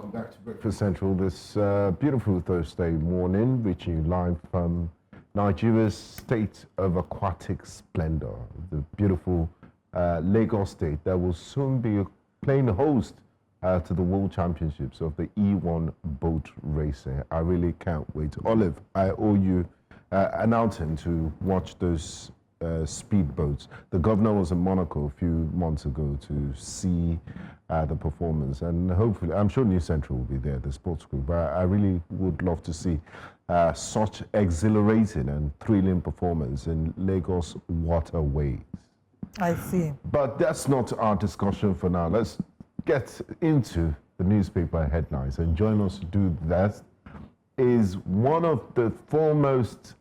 Welcome back to Breakfast Central this beautiful Thursday morning, reaching you live from Nigeria's state of aquatic splendor, the beautiful Lagos state that will soon be playing host to the World Championships of the E1 boat racing. I really can't wait. Olive, I owe you an outing to watch those speedboats. The governor was in Monaco a few months ago to see the performance, and hopefully, I'm sure News Central will be there, the sports group, but I really would love to see such exhilarating and thrilling performance in Lagos waterways. I see. But that's not our discussion for now. Let's get into the newspaper headlines, and join us to do that is one of the foremost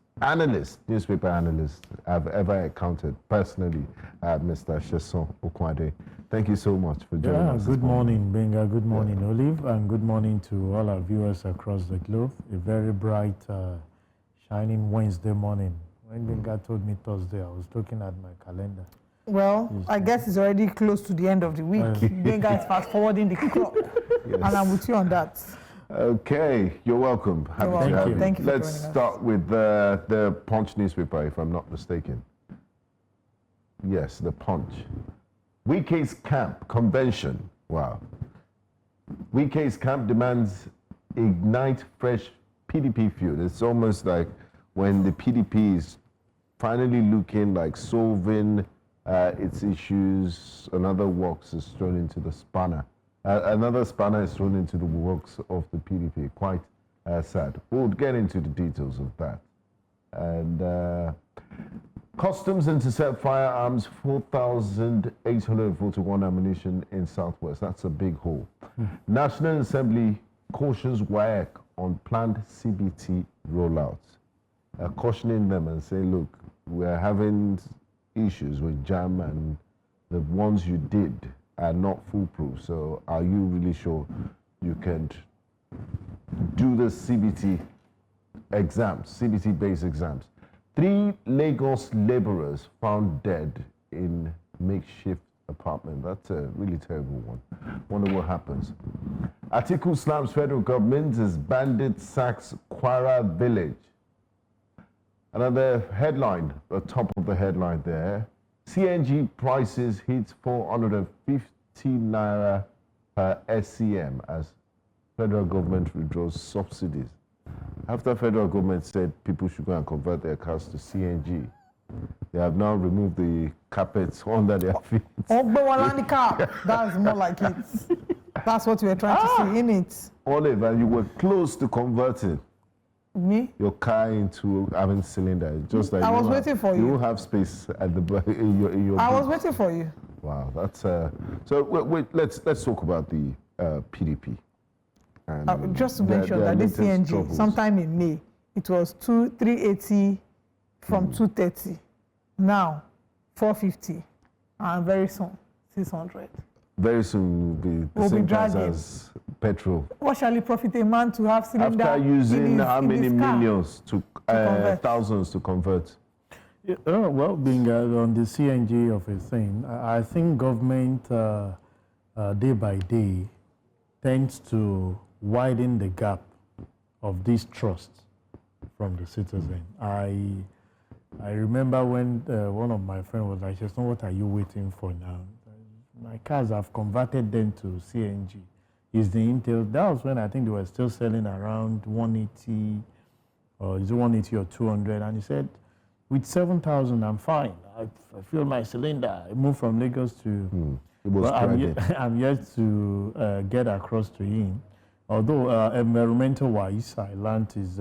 newspaper analysts I've ever encountered personally, Mr. Sesan Okunade. Thank you so much for joining us. Good morning, Benga. Good morning, Olive, and good morning to all our viewers across the globe. A very bright, shining Wednesday morning. When Benga told me Thursday, I was looking at my calendar. Well, I guess it's already close to the end of the week. Benga is fast forwarding the clock, yes. And I'm with you on that. Okay, you're welcome. Happy to have you. Thank you. Let's start with the Punch newspaper, if I'm not mistaken. Yes, the Punch. Wike's camp convention. Wow. Wike's camp demands ignite fresh PDP feud. It's almost like when the PDP is finally looking like solving its issues, another works is thrown into the spanner. Another spanner is thrown into the works of the PDP. Quite sad. We'll get into the details of that. And customs intercept firearms, 4,841 ammunition in Southwest. That's a big hole. National Assembly cautions WAEC on planned CBT rollouts. Cautioning them and saying, look, we're having issues with JAM, and the ones you did are not foolproof. So are you really sure you can do the CBT exams, CBT-based exams? 3 Lagos laborers found dead in makeshift apartment. That's a really terrible one. Wonder what happens. Atiku slams federal government as bandit sacks Kwara village. Another headline, the top of the headline there. CNG prices hit 450 naira per SCM as federal government withdraws subsidies. After federal government said people should go and convert their cars to CNG, they have now removed the carpets under their feet. That's more like it. That's what we were trying to see in it. Oliver, you were close to converting me? Your car into having cylinder. Just like I was waiting for you. You have space at the in your I was waiting for you. Wow, that's so. Wait, let's talk about the PDP. Just to mention that this CNG, troubles. Sometime in May, it was 380 from 230. Now, 450, and very soon 600. Very soon will be the same price as petrol. What shall it profit a man to have cylinder? After using how many millions to thousands to convert? Yeah, well, being on the CNG of a thing, I think government day by day tends to widen the gap of distrust from the citizen. I remember when one of my friends was like, "Sesan, what are you waiting for now? My cars, I've converted them to CNG. Is the Intel?" That was when I think they were still selling around 180, or is it 180 or 200? And he said, with 7,000, I'm fine. I feel my cylinder. I moved from Lagos to. I'm yet to get across to him. Although environmental-wise, I learned is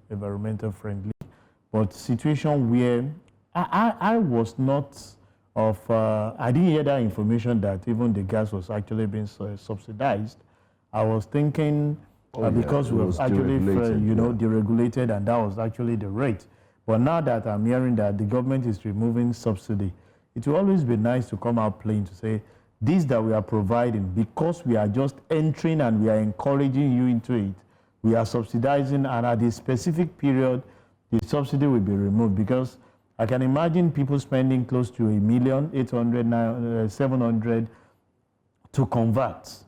environmental friendly, but situation where I was not of, I didn't hear that information that even the gas was actually being subsidized. I was thinking because we was actually, deregulated, and that was actually the rate. But now that I'm hearing that the government is removing subsidy, it will always be nice to come out plain to say, this that we are providing, because we are just entering and we are encouraging you into it, we are subsidizing, and at a specific period, the subsidy will be removed. Because I can imagine people spending close to 1,800,000, 700 to convert.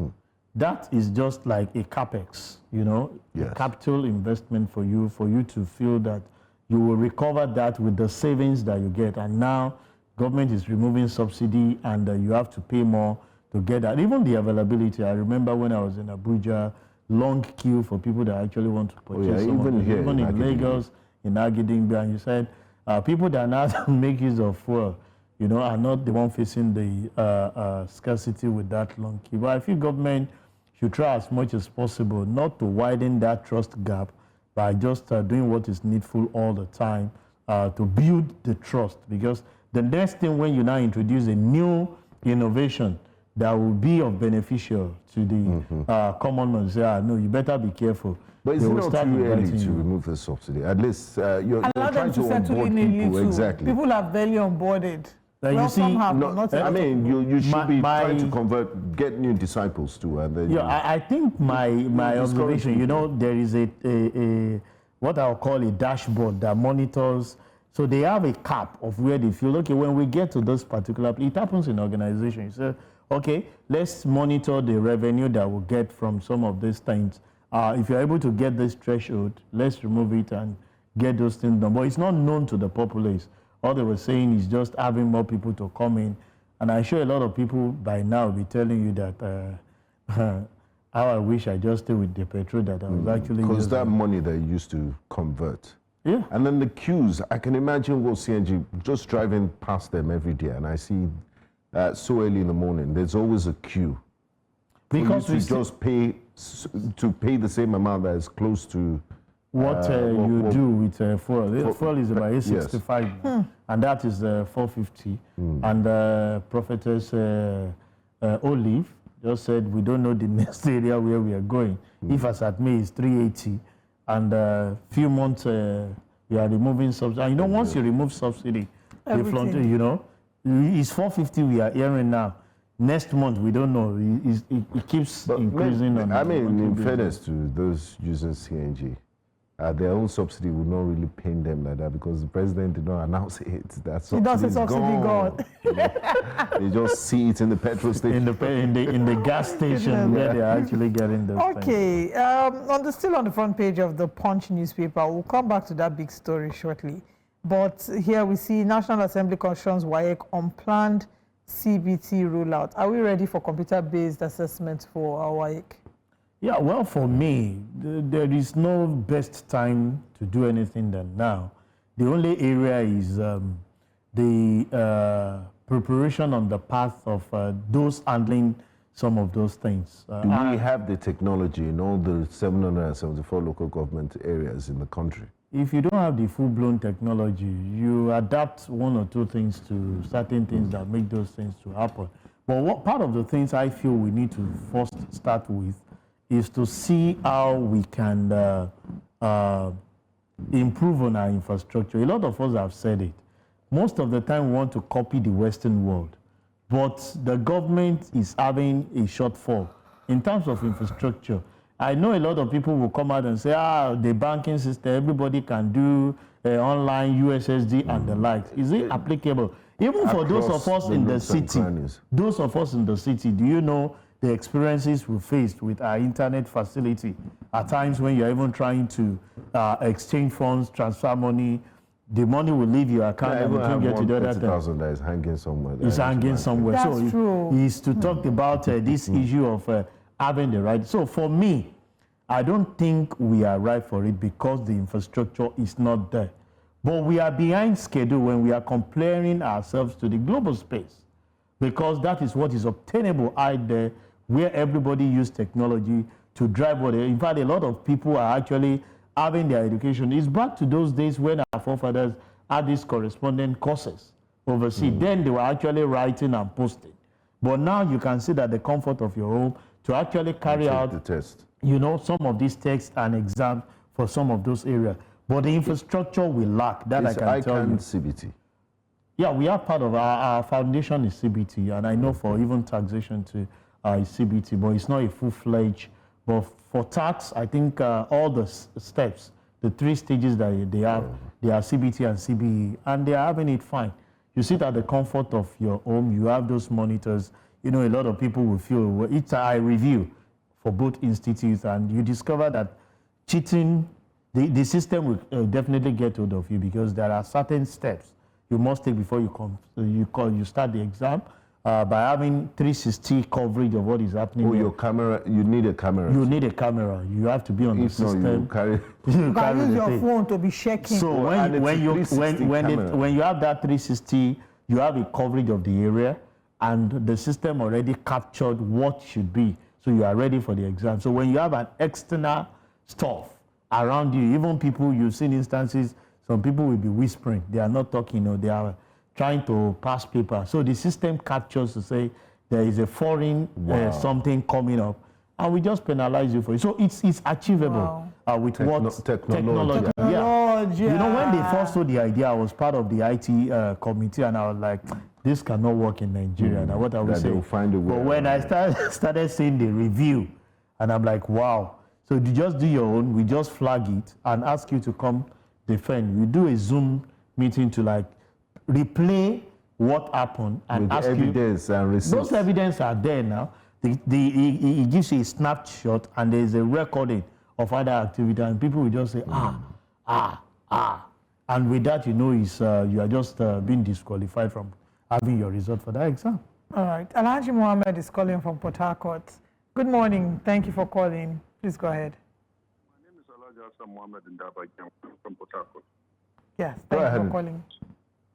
that is just like a capex, Yes. a capital investment for you to feel that you will recover that with the savings that you get. And now government is removing subsidy and you have to pay more to get that. Even the availability, I remember when I was in Abuja, long queue for people that actually want to purchase. Even here, even in Lagos, in Agidingbi, and you said people that now make use of fuel, are not the one facing the scarcity with that long queue. But I feel government should try as much as possible not to widen that trust gap by just doing what is needful all the time to build the trust. Because the next thing when you now introduce a new innovation that will be of beneficial to the common man, say, no, you better be careful. But it's not too early to remove the subsidy. At least you're trying to onboard people. Exactly. People are barely onboarded. You see, I mean, you should be trying to get new disciples too. And then I think my observation, there is a what I'll call a dashboard that monitors. So they have a cap of where they feel, okay, when we get to this particular, it happens in organizations. You say, okay, let's monitor the revenue that we'll get from some of these things. If you're able to get this threshold, let's remove it and get those things done. But it's not known to the populace. All they were saying is just having more people to come in. And I'm sure a lot of people by now will be telling you that how I wish I just stayed with the petrol that I was actually using. Because that money they used to convert. Yeah. And then the queues, I can imagine what CNG, just driving past them every day, and I see so early in the morning, there's always a queue. Because we just pay the same amount that is close to what you do with fuel. Fuel is about 865, yes. And that is 450. And Prophetess Olive just said, we don't know the next area where we are going. If as at May is 380, and few months we are removing subsidy. And once you remove subsidy, it's 450 we are hearing now. Next month, we don't know. It keeps increasing. In fairness to those using CNG, their own subsidy will not really pain them like that because the president did not announce it. That subsidy is gone. They just see it in the petrol station. In the gas station where they are actually getting those things. Okay, still on the front page of the Punch newspaper. We'll come back to that big story shortly. But here we see National Assembly cautions WAEC unplanned CBT rollout. Are we ready for computer-based assessment for our WAEC? Yeah, well, for me, there is no best time to do anything than now. The only area is the preparation on the path of those handling some of those things. Do we have the technology in all the 774 local government areas in the country? If you don't have the full-blown technology, you adapt one or two things to certain things that make those things to happen. But what part of the things I feel we need to first start with is to see how we can improve on our infrastructure. A lot of us have said it. Most of the time we want to copy the Western world, but the government is having a shortfall in terms of infrastructure. I know a lot of people will come out and say, the banking system, everybody can do online USSD and the likes. Is it applicable? Even for those of us in the city, do you know the experiences we faced with our internet facility? At times when you're even trying to exchange funds, transfer money, the money will leave your account and you can get to the other thing. That is hanging somewhere. It's hanging somewhere. That's true. It's to talk about this issue of having the right. So for me, I don't think we are right for it because the infrastructure is not there. But we are behind schedule when we are comparing ourselves to the global space because that is what is obtainable out there where everybody uses technology to drive what. In fact, a lot of people are actually having their education. It's back to those days when our forefathers had these correspondent courses overseas. Then they were actually writing and posting. But now you can see that the comfort of your home to actually carry out the test. Some of these tests and exams for some of those areas. But the infrastructure we lack, that I can tell you. CBT. Yeah, we are part of our foundation is CBT, and I know for even taxation to is CBT, but it's not a full-fledged. But for tax, I think all the steps, the 3 stages that they have, they are CBT and CBE, and they are having it fine. You sit at the comfort of your home, you have those monitors. A lot of people will feel, it's a review. for both institutes, and you discover that cheating, the system will definitely get hold of you, because there are certain steps you must take before you start the exam. By having 360 coverage of what is happening. Oh, your camera, you need a camera. You need a camera. You have to be on the system. No, you carry you can use your phone to be checking. So when you have that 360, you have a coverage of the area, and the system already captured what should be. So you are ready for the exam. So when you have an external stuff around you, even people, you've seen instances, some people will be whispering. They are not talking, or they are trying to pass paper. So the system captures to say there is a foreign something coming up, and we just penalize you for it. So it's achievable with technology. Yeah. You know, when they first saw the idea, I was part of the IT committee, and I was like, this cannot work in Nigeria. Now what are we saying? Find a way. But when I started seeing the review, and I'm like, wow. So you just do your own, we just flag it and ask you to come defend. We do a Zoom meeting to like replay what happened and with ask evidence you. And receipts. Those evidence are there now. It gives you a snapshot, and there is a recording of other activity, and people will just say and with that, you know, you are just being disqualified from having your result for that exam. All right. Alhaji Mohammed is calling from Port Harcourt. Good morning. Thank you for calling. Please go ahead. My name is Alhaji Mohammed Ndaba from Port Harcourt. Yes, thank you for calling.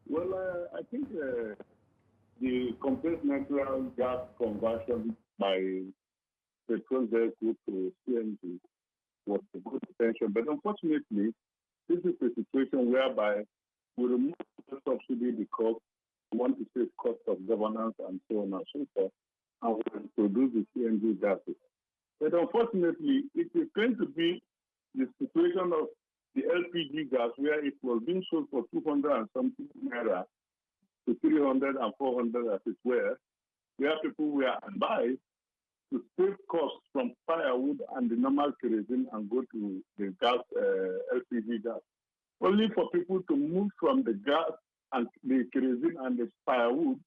Well, I think the compressed natural gas conversion by petrol vehicle to CNG was a good intention, but unfortunately, this is a situation whereby we remove the subsidy because we want to save cost of governance and so on and so forth, and we produce the CNG gases. But unfortunately, it is going to be the situation of the LPG gas, where it was being sold for 200 and something naira to 300 and 400 as it were, where people were advised to save costs from firewood and the normal kerosene and go to the gas, LPG gas. Only for people to move from the gas and the kerosene and the firewood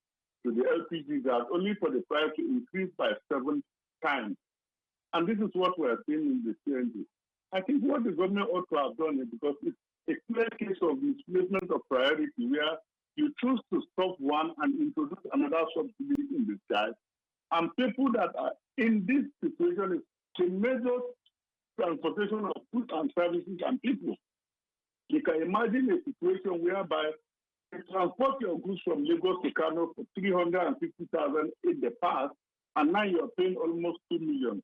to the LPG gas, only for the price to increase by 7 times. And this is what we are seeing in the CNG. I think what the government ought to have done is, because it's a clear case of misplacement of priority, where you choose to stop one and introduce another subsidy in disguise. And people that are in this situation is the major transportation of goods and services and people. You can imagine a situation whereby you transport your goods from Lagos to Kano for 350,000 in the past, and now you're paying almost 2 million.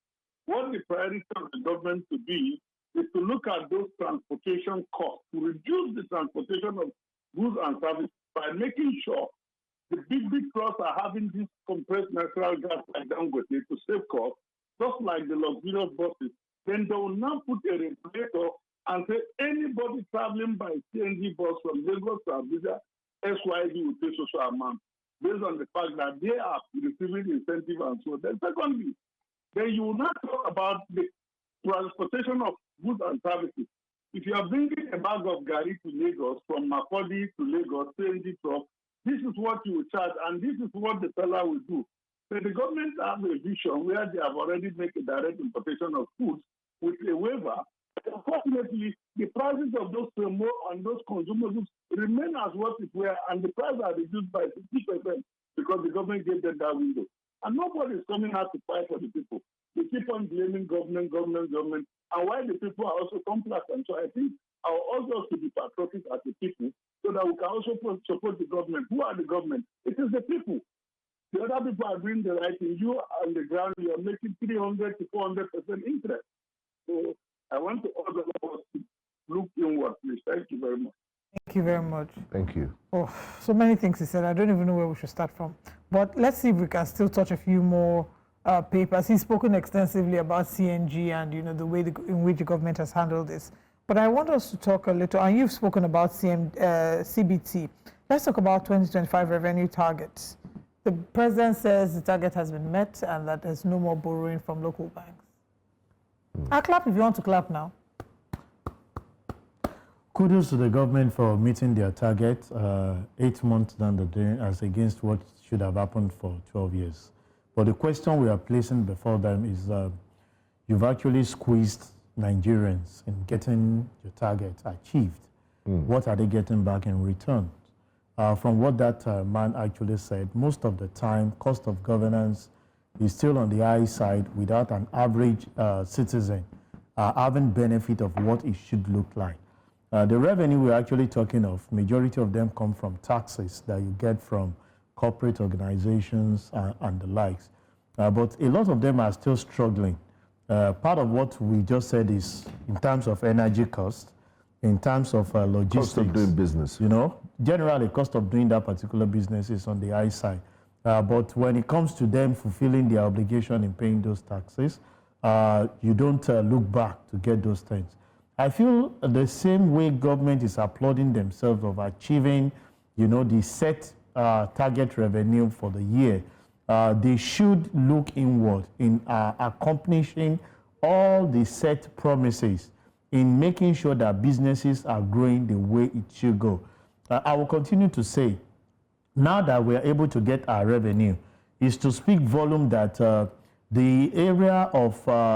What the priority of the government to be is to look at those transportation costs, to reduce the transportation of goods and services by making sure the big trucks are having this compressed natural gas like Vanguard to save costs, just like the luxurious buses. Then they will now put a regulator and say anybody traveling by CNG bus from Lagos to Abuja, SYD will pay social amount, based on the fact that they are receiving incentive and so on. Then secondly, then you will not talk about the transportation of goods and services. If you are bringing a bag of gari to Lagos, from Makurdi to Lagos, CNG truck, this is what you will charge, and this is what the seller will do. But the government have a vision where they have already made a direct importation of goods with a waiver. Unfortunately, the prices of those promo and those consumables remain as what it were, and the prices are reduced by 50% because the government gave them that window. And nobody is coming out to fight for the people. They keep on blaming government, and why the people are also complacent. So I think our also to be patriotic as the people, so that we can also support the government. Who are the government? It is the people. The other people are doing the right thing. You on the ground, you are making 300 to 400% interest. So I want to order us to look inward, please. Thank you very much. Thank you very much. Thank you. Oh, so many things he said. I don't even know where we should start from. But let's see if we can still touch a few more papers. He's spoken extensively about CNG and the way in which the government has handled this. But I want us to talk a little, and you've spoken about CBT. Let's talk about 2025 revenue targets. The president says the target has been met and that there's no more borrowing from local banks. I'll clap if you want to clap now. Kudos to the government for meeting their target 8 months down the drain, as against what should have happened for 12 years. But the question we are placing before them is, you've actually squeezed Nigerians in getting your targets achieved. What are they getting back in return? From what that man actually said, most of the time, cost of governance is still on the high side without an average citizen having benefit of what it should look like. The revenue we're actually talking of, majority of them come from taxes that you get from corporate organizations and the likes. But a lot of them are still struggling. Part of what we just said is in terms of energy cost, in terms of logistics. Cost of doing business. You know, generally cost of doing that particular business is on the high side. But when it comes to them fulfilling their obligation in paying those taxes, you don't look back to get those things. I feel the same way government is applauding themselves of achieving, you know, the set target revenue for the year. They should look inward in accomplishing all the set promises in making sure that businesses are growing the way it should go. I will continue to say, now that we are able to get our revenue, is to speak volume that the area of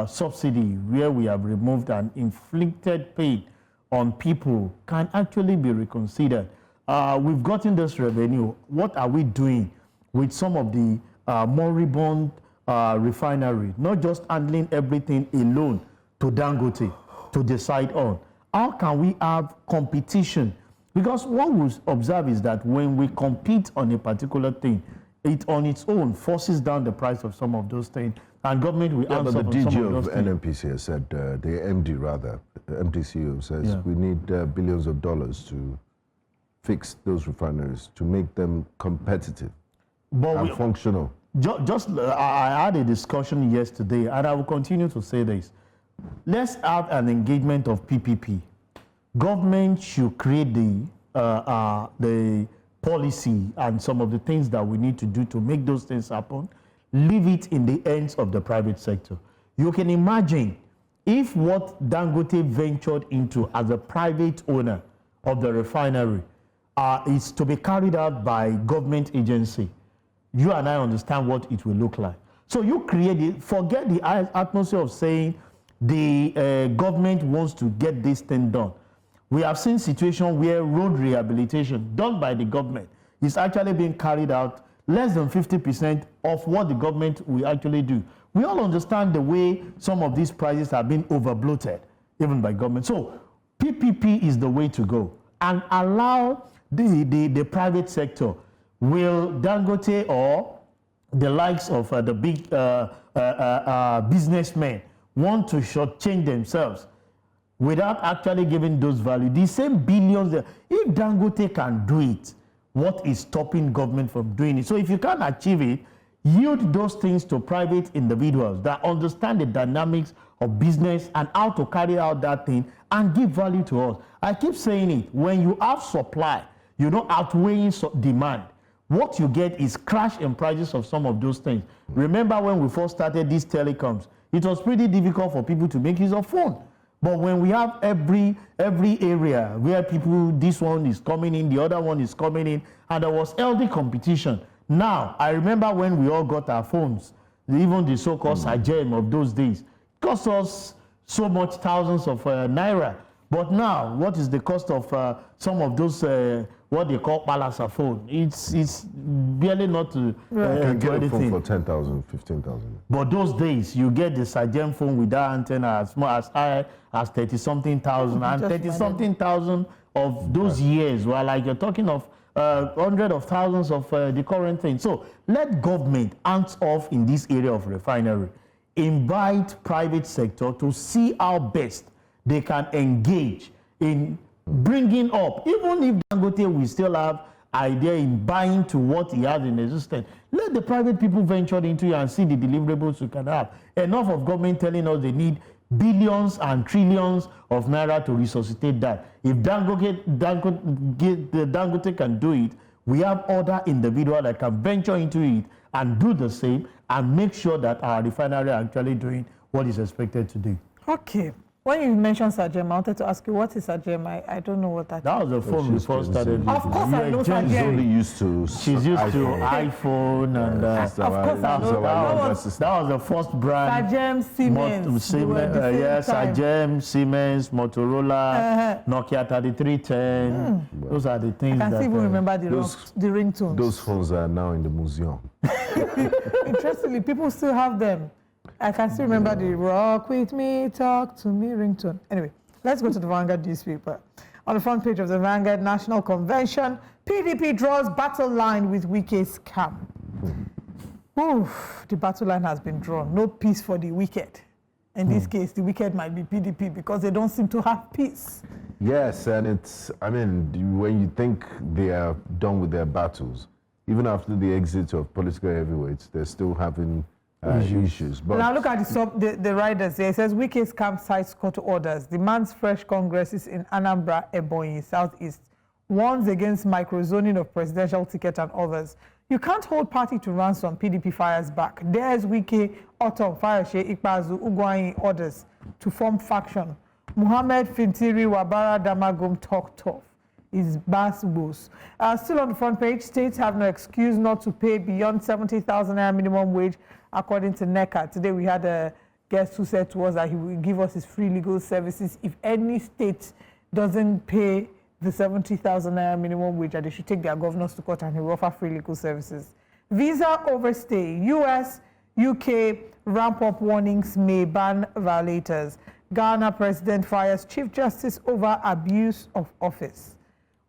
subsidy where we have removed and inflicted pain on people can actually be reconsidered. We've gotten this revenue. What are we doing with some of the moribund refinery? Not just handling everything alone to Dangote to decide on. How can we have competition? Because what we observe is that when we compete on a particular thing, it on its own forces down the price of some of those things, and government will answer but the on some DG of those of things. NNPC has said, the MD rather, MDCO says we need billions of dollars to fix those refineries, to make them competitive and functional. I had a discussion yesterday, and I will continue to say this. Let's have an engagement of PPP. Government should create the policy and some of the things that we need to do to make those things happen. Leave it in the hands of the private sector. You can imagine if what Dangote ventured into as a private owner of the refinery is to be carried out by government agency. You and I understand what it will look like. So you create it, forget the atmosphere of saying the government wants to get this thing done. We have seen situations where road rehabilitation done by the government is actually being carried out less than 50% of what the government will actually do. We all understand the way some of these prices have been over-bloated, even by government. So PPP is the way to go, and allow the private sector. Will Dangote or the likes of the big businessmen want to shortchange themselves without actually giving those value? The same billions, if Dangote can do it, what is stopping government from doing it? So if you can't achieve it, yield those things to private individuals that understand the dynamics of business and how to carry out that thing and give value to us. I keep saying it, when you have supply, you know, outweighing demand, what you get is crash in prices of some of those things. Remember when we first started these telecoms, it was pretty difficult for people to make use of phone. But when we have every area where people, this one is coming in, the other one is coming in, and there was healthy competition. Now, I remember when we all got our phones, even the so-called Sajem of those days, it cost us so much thousands of naira. But now, what is the cost of some of those, what they call palasa phone? It's barely not to You can get a anything. phone for 10,000, 15,000. But those days, you get the Sajem phone with that antenna as high as 30-something thousand, and 30-something thousand of those years were like you're talking of hundreds of thousands of the current thing. So let government hands off in this area of refinery. Invite private sector to see how best they can engage in bringing up, even if Dangote will still have idea in buying to what he has in existence. Let the private people venture into it and see the deliverables you can have. Enough of government telling us they need billions and trillions of naira to resuscitate that. If Dangote can do it, we have other individuals that can venture into it and do the same and make sure that our refinery are actually doing what is expected to do. Okay. When you mentioned Sajem, I wanted to ask you, what is Sajem? I don't know what that is. That was the phone we first started. Of course I know Sajem. She's only used to She's used to iPhone and of course I know. That was the first brand. Sajem, Siemens. Yes, Sajem, Siemens, Motorola, Nokia 3310. Those are the things I can even remember the ringtones. Those phones are now in the museum. Interestingly, people still have them. I can still remember the rock with me, talk to me ringtone. Anyway, let's go to the Vanguard newspaper. On the front page of the Vanguard National Convention, PDP draws battle line with Wike's camp. Oof, the battle line has been drawn. No peace for the wicked. In this case, the wicked might be PDP because they don't seem to have peace. Yes, and it's, I mean, when you think they are done with their battles, even after the exit of political heavyweights, they're still having issues. But now look at the riders here. It says Wike's camp cites court orders, demands fresh congresses in Anambra, Ebonyi, Southeast, warns against microzoning of presidential ticket and others. You can't hold party to ransom, PDP fires back. There's Wike, Otom, Fayose, Ikpazu, Ugwuanyi, others to form faction. Muhammad Fintiri, Wabara, Damagum talk tough. Is Bass Boos. Still on the front page, states have no excuse not to pay beyond 70,000 naira minimum wage, according to NECA. Today we had a guest who said to us that he will give us his free legal services if any state doesn't pay the 70,000 naira minimum wage, and they should take their governors to court and he will offer free legal services. Visa overstay. US, UK ramp up warnings may ban violators. Ghana president fires Chief Justice over abuse of office.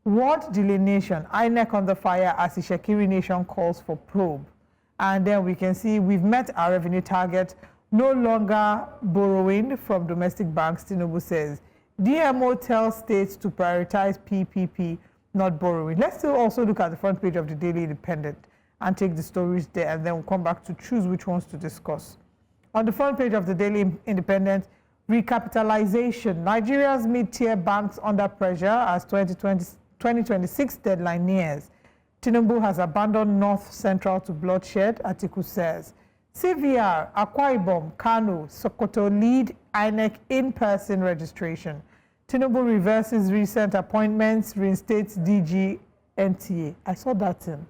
Ward delineation, INEC on the fire as the Shekiri Nation calls for probe. And then we can see we've met our revenue target, no longer borrowing from domestic banks, Tinubu says. DMO tells states to prioritize PPP, not borrowing. Let's still also look at the front page of the Daily Independent and take the stories there, and then we'll come back to choose which ones to discuss. On the front page of the Daily Independent, recapitalization. Nigeria's mid-tier banks under pressure as 2026 deadline nears. Tinubu has abandoned North Central to bloodshed, Atiku says. CVR, Akwa Ibom, Kano, Sokoto lead INEC in-person registration. Tinubu reverses recent appointments, reinstates DG NTA. I saw that in.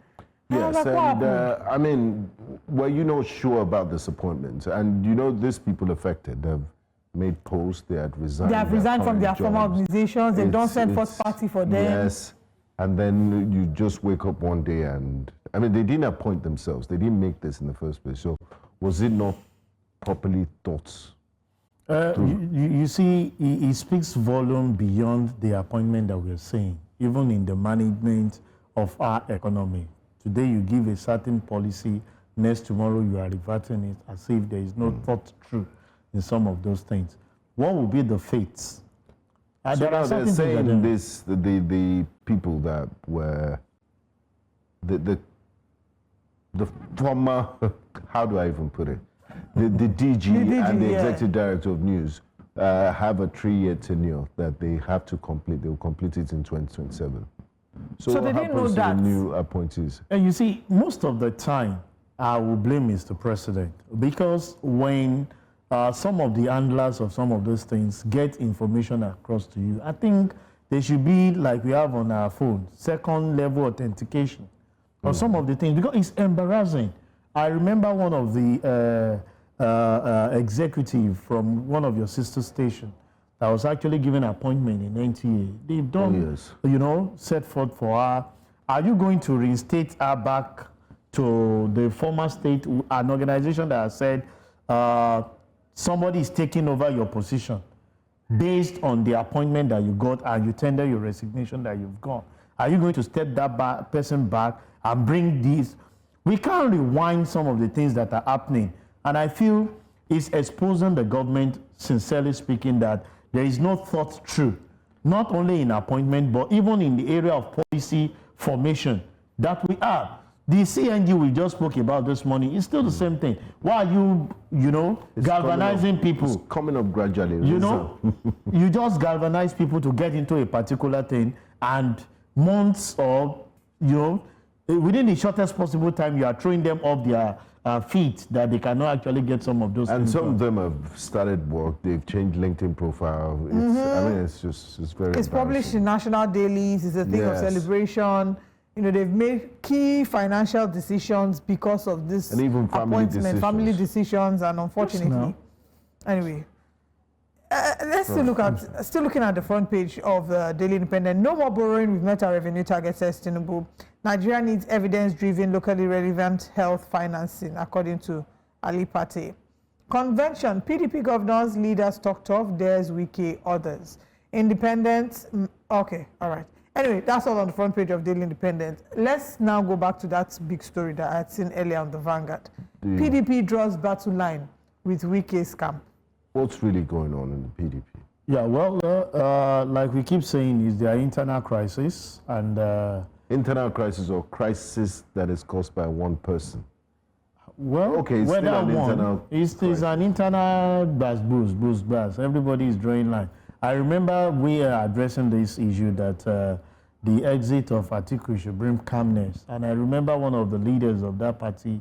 Yes, and I mean, were you not sure about this appointment? And you know, these people affected, they've made posts, they had resigned. They have resigned from their former organizations, they don't send first party for them. Yes, and then you just wake up one day and, I mean, they didn't appoint themselves, they didn't make this in the first place. So was it not properly thought? You see, he speaks volume beyond the appointment that we're saying, even in the management of our economy. Today you give a certain policy, next tomorrow you are reverting it as if there is no thought through in some of those things. What will be the fates? So now they're saying this, the people that were the former, how do I even put it? The DG and the executive director of news have a 3-year tenure that they have to complete. They will complete it in 2027. So what happens to the new appointees? And you see, most of the time, I will blame Mr. President, because when some of the handlers of some of those things get information across to you, I think they should be like we have on our phone, second level authentication or some of the things, because it's embarrassing. I remember one of the executive from one of your sister stations that was actually given an appointment in NTA. They've done, you know, set forth for her. Are you going to reinstate her back to the former state, an organization that has said somebody is taking over your position based on the appointment that you got and you tender your resignation that you've got? Are you going to step that person back and bring these? We can't rewind some of the things that are happening. And I feel it's exposing the government, sincerely speaking, that there is no thought through, not only in appointment, but even in the area of policy formation that we have. The CNG we just spoke about this morning is still the same thing. Why are you, galvanizing people? It's coming up gradually. You know, you just galvanize people to get into a particular thing, and months or, within the shortest possible time, you are throwing them off their feet that they cannot actually get some of those. And some of them have started work. They've changed LinkedIn profile. It's, I mean, it's very. It's published in national dailies. It's a thing of celebration. You know, they've made key financial decisions because of this and even family decisions, and unfortunately, anyway. Let's still looking at the front page of the Daily Independent. No more borrowing, we've met our revenue target, says Tinubu. Nigeria needs evidence-driven, locally relevant health financing, according to Ali Pate. Convention, PDP governors, leaders talk tough, there's Wike, others. Independent, okay, all right. Anyway, that's all on the front page of Daily Independent. Let's now go back to that big story that I had seen earlier on the Vanguard. PDP draws battle line with Wike's camp. What's really going on in the PDP? Yeah, well, like we keep saying, is their internal crisis and... internal crisis or crisis that is caused by one person? Well, okay, it's whether still an one, internal it's an internal buzz. Everybody is drawing line. I remember we are addressing this issue that the exit of Atiku should bring calmness. And I remember one of the leaders of that party,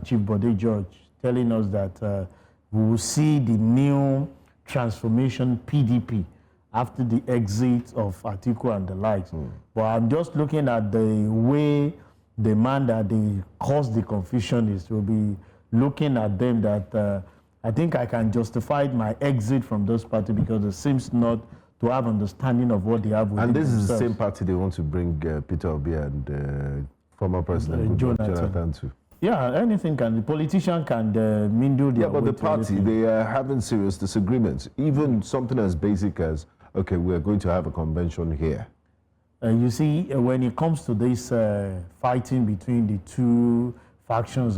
Chief Bode George, telling us that we will see the new transformation PDP after the exit of Atiku and the likes. But I'm just looking at the way the man that they caused the confusion is, will be looking at them that I think I can justify my exit from those parties because it seems not to have understanding of what they have within And this themselves. is the same party they want to bring Peter Obi and former President Jonathan to. Yeah, anything can. The politician can mingle their but the party, they are having serious disagreements. Even something as basic as, okay, we're going to have a convention here. You see, when it comes to this fighting between the two factions,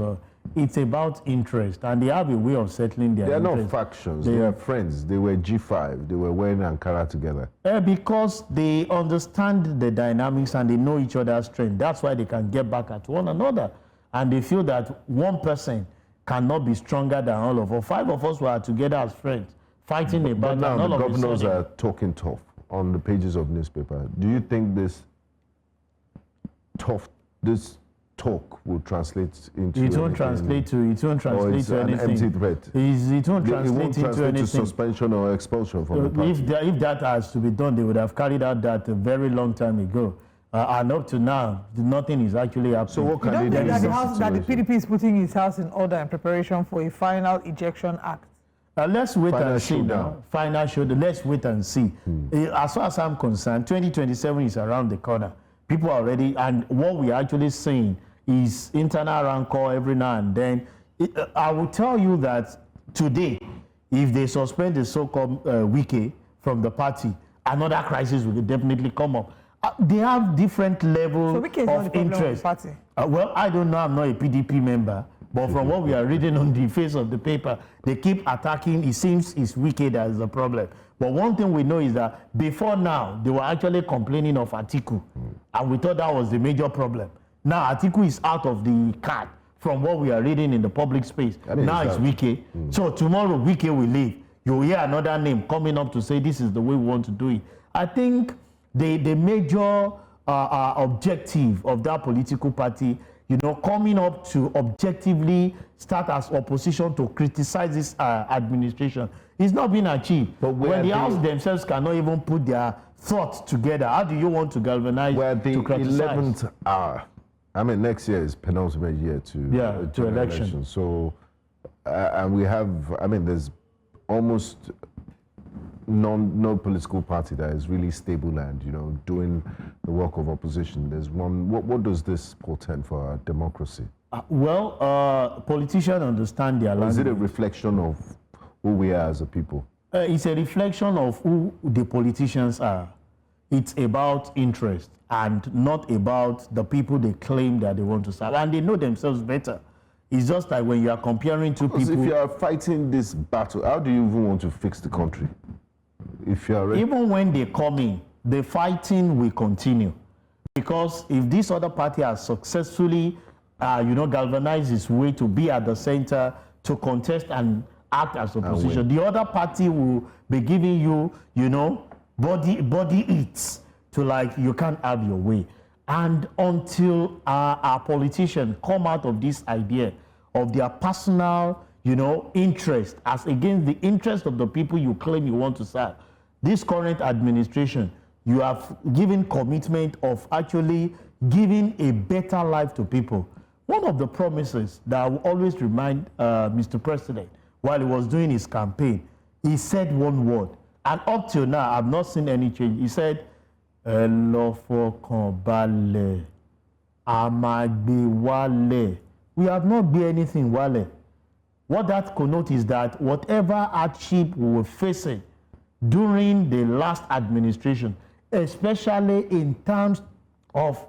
it's about interest, and they have a way of settling their interest. They are not factions, they are friends. They were G5, they were wearing Ankara together. Because they understand the dynamics and they know each other's strength. That's why they can get back at one another. And they feel that one person cannot be stronger than all of us. 5 of us were together as friends, fighting a battle. But now the governors are talking tough on the pages of newspaper. Do you think this talk will translate into it won't translate to anything. An empty threat? It won't translate into anything. To suspension or expulsion from the party. If that has to be done, they would have carried out that a very long time ago. And up to now, nothing is actually happening. So what can they do? That the PDP is putting his house in order in preparation for a final ejection act. Let's wait and see now. Final showdown. Let's wait and see. As far as I'm concerned, 2027 is around the corner. People are ready, and what we are actually saying is internal rancor every now and then. I will tell you that today, if they suspend the so-called Wike from the party, another crisis will definitely come up. They have different levels of interest. Well, I don't know. I'm not a PDP member. But from what we are reading on the face of the paper, they keep attacking. It seems it's Wike that is the problem. But one thing we know is that before now, they were actually complaining of Atiku. And we thought that was the major problem. Now Atiku is out of the card from what we are reading in the public space. Now it's Wike. So tomorrow Wike will leave. You'll hear another name coming up to say this is the way we want to do it. I think the major objective of that political party, coming up to objectively start as opposition to criticize this administration, is not being achieved. But when the House themselves cannot even put their thoughts together, how do you want to galvanize to criticize? 11th hour. I mean, next year is penultimate year to election. So, and we have, there's almost no political party that is really stable and, doing the work of opposition. There's one. What does this portend for our democracy? Politicians understand their language. Is it a reflection of who we are as a people? It's a reflection of who the politicians are. It's about interest and not about the people they claim that they want to serve. And they know themselves better. It's just like when you are comparing two people. If you are fighting this battle, how do you even want to fix the country? If you are even when they come in, the fighting will continue. Because if this other party has successfully, galvanized its way to be at the center, to contest and act as opposition, the other party will be giving you, body eats to you can't have your way. And until our politicians come out of this idea of their personal, interest as against the interest of the people you claim you want to serve. This current administration, you have given commitment of actually giving a better life to people. One of the promises that I will always remind Mr. President while he was doing his campaign, he said one word. And up till now, I've not seen any change. He said, Elofokobale, Amagbe. We have not been anything wale. What that connotes is that whatever hardship we were facing during the last administration, especially in terms of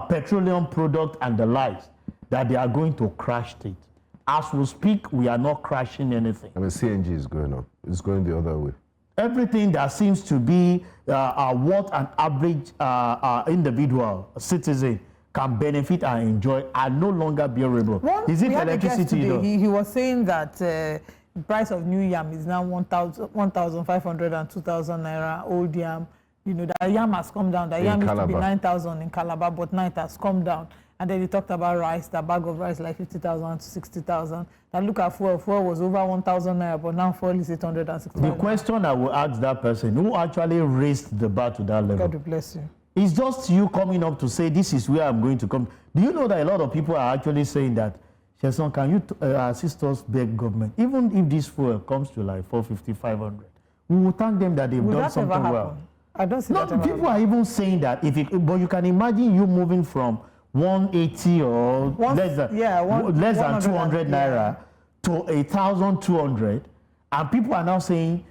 petroleum product and the likes, that they are going to crash it. As we speak, we are not crashing anything. I mean, CNG is going up. It's going the other way. Everything that seems to be what an average individual citizen can benefit and enjoy are no longer bearable. Is it electricity? He was saying that the price of new yam is now 1,500 and 2,000 naira. Old yam, that yam has come down. The yam used to be 9,000 in Calabar, but now it has come down. And then he talked about rice, the bag of rice like 50,000 to 60,000. And look at fuel. Fuel was over 1,000 naira, but now fuel is 860. The question I will ask that person, who actually raised the bar to that level? God bless you. It's just you coming up to say, this is where I'm going to come. Do you know that a lot of people are actually saying that, Sesan, can you assist us beg government? Even if this fuel comes to like 450, 500, we will thank them that they've done something well. I don't see that ever people are even saying that. But you can imagine you moving from 180 or less than 200 naira to 1,200, and people are now saying,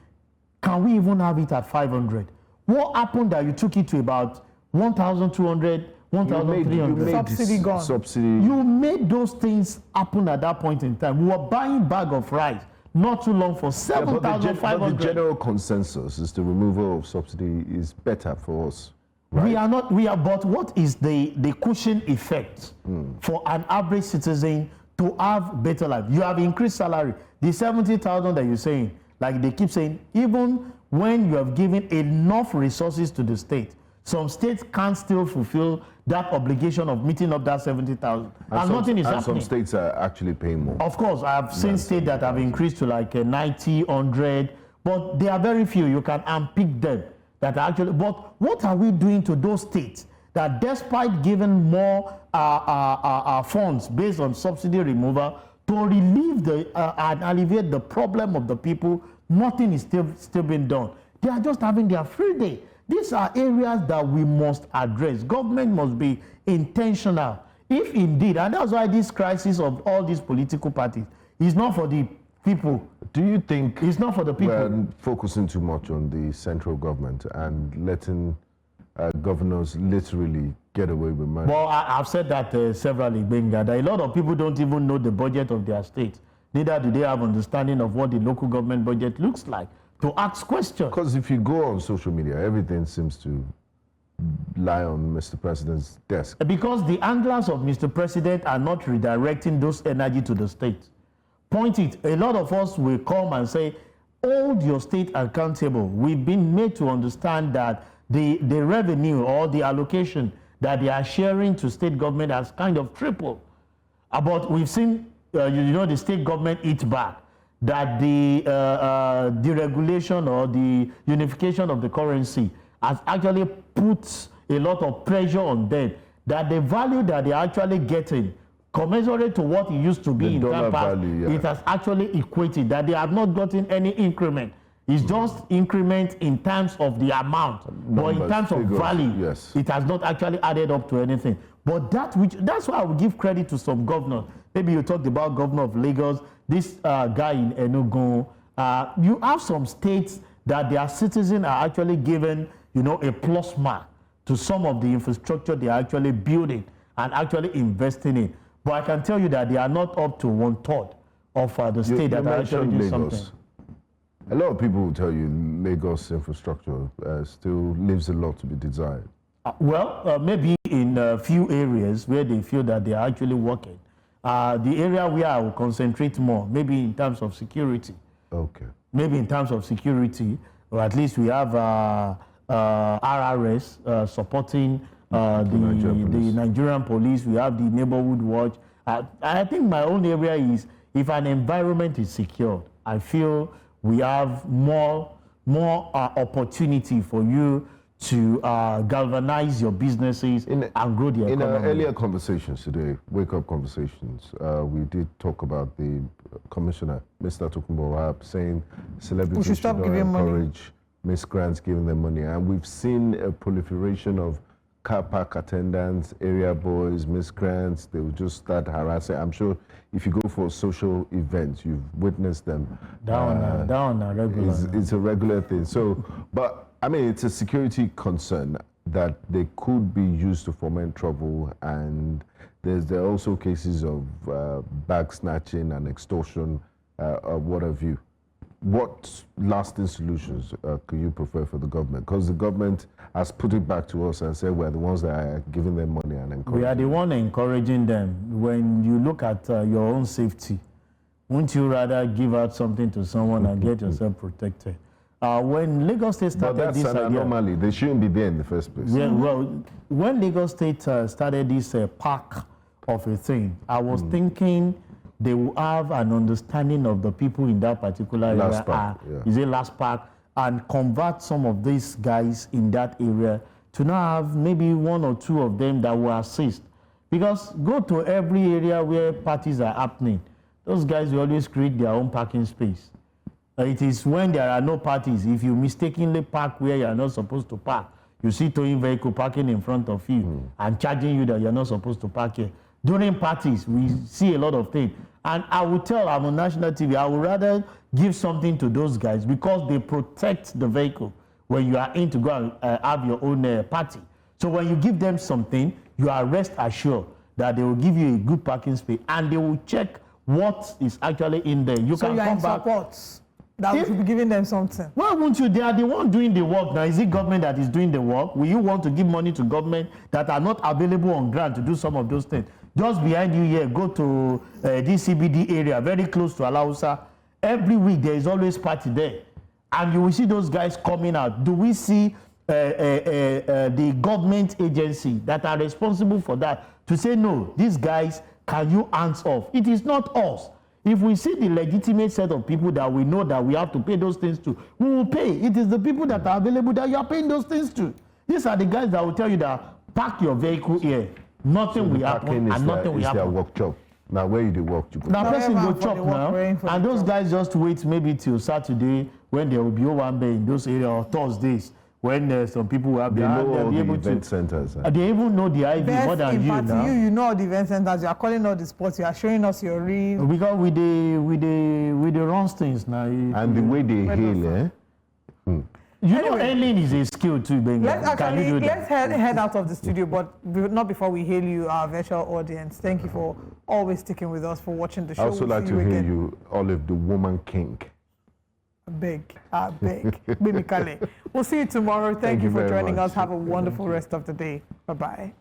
can we even have it at 500? What happened that you took it to about 1,200, 1,300? Subsidy gone. Subsidy. You made those things happen at that point in time. We were buying bag of rice not too long for 7,500. But the general consensus is the removal of subsidy is better for us. Right? But what is the cushion effect for an average citizen to have better life? You have increased salary. The 70,000 that you're saying, like they keep saying, even when you have given enough resources to the state, some states can't still fulfill that obligation of meeting up that 70,000. And nothing is happening. Some states are actually paying more. Of course, I've seen states that have increased to like 90, 100, but there are very few. You can unpick them. That actually, but what are we doing to those states that despite giving more funds based on subsidy removal to relieve and alleviate the problem of the people, nothing is still being done. They are just having their free day. These are areas that we must address. Government must be intentional. If indeed, and that's why this crisis of all these political parties is not for the people. Do you think it's not for the people? We're focusing too much on the central government and letting governors literally get away with money? Well, I've said that severally, Benga, that a lot of people don't even know the budget of their state. Neither do they have understanding of what the local government budget looks like to ask questions. Because if you go on social media, everything seems to lie on Mr. President's desk. Because the anglers of Mr. President are not redirecting those energy to the state. Point it. A lot of us will come and say, hold your state accountable. We've been made to understand that the revenue or the allocation that they are sharing to state government has kind of tripled. But we've seen, the state government eat back. That the deregulation or the unification of the currency has actually put a lot of pressure on them. That the value that they're actually getting, commensurate to what it used to be in that past, it has actually equated, that they have not gotten any increment. It's just increment in terms of the amount, but in terms of value, yes, it has not actually added up to anything. But that's why I would give credit to some governors. Maybe you talked about governor of Lagos, this guy in Enugu. You have some states that their citizens are actually given, a plus mark to some of the infrastructure they are actually building and actually investing in. But I can tell you that they are not up to 1/3 of the state that are actually doing something. A lot of people will tell you Lagos infrastructure still leaves a lot to be desired. Maybe in a few areas where they feel that they are actually working. The area where I will concentrate more, maybe in terms of security. Okay. Maybe in terms of security, or at least we have RRS supporting the Nigerian police. We have the neighborhood watch, I think my own area is if an environment is secured, I feel we have more opportunity for you to galvanize your businesses and grow the economy. In our earlier conversations today, wake-up conversations, we did talk about the commissioner, Mr. Tokunbo, saying celebrities should not encourage miscreants giving them money. And we've seen a proliferation of car park attendants, area boys, miscreants. They will just start harassing. I'm sure if you go for social events, you've witnessed them. Down, regular. It's a regular thing. So, but I mean, it's a security concern that they could be used to foment trouble, and there are also cases of bag snatching and extortion, what have you. What lasting solutions could you prefer for the government? Because the government has put it back to us and said we're the ones that are giving them money and encouraging. We are the one encouraging them. When you look at your own safety, wouldn't you rather give out something to someone and get yourself protected? When Lagos State started this idea... But that's an anomaly. They shouldn't be there in the first place. Yeah, well, when Lagos State started this park of a thing, I was thinking they will have an understanding of the people in that particular area. Is it last park? And convert some of these guys in that area to now have maybe one or two of them that will assist. Because go to every area where parties are happening. Those guys will always create their own parking space. It is when there are no parties, if you mistakenly park where you are not supposed to park, you see towing vehicle parking in front of you and charging you that you're not supposed to park here. During parties, we see a lot of things. And I will tell, I'm on national TV, I would rather give something to those guys because they protect the vehicle when you are in to go and have your own party. So when you give them something, you are rest assured that they will give you a good parking space and they will check what is actually in there. You can come back. That we should be giving them something. Why won't you? They are the one doing the work now. Is it government that is doing the work? Will you want to give money to government that are not available on ground to do some of those things? Just behind you here, go to this CBD area, very close to Alausa. Every week there is always party there. And you will see those guys coming out. Do we see the government agency that are responsible for that to say, no, these guys, can you hands off? It is not us. If we see the legitimate set of people that we know that we have to pay those things to, we will pay. It is the people that are available that you are paying those things to. These are the guys that will tell you that park your vehicle here. Nothing will happen and nothing will happen. Their work job. Now where you do work, you go. Now person go chop now, and those guys just wait maybe till Saturday when there will be Owambe in those areas, or Thursdays when some people will have they know all the event centers. They even know the IV more than you now. You know all the event centers. You are calling all the sports. You are showing us your real. Because we the run things now. And the way they hail, You know, hailing is a skill too, Benga. Let's head out of the studio, but not before we hail you, our virtual audience. Thank you for always sticking with us, for watching the show. I also like to hail you, Olive, the woman king. Big. Baby Kale. We'll see you tomorrow. Thank you for joining us. Have a wonderful rest of the day. Bye-bye.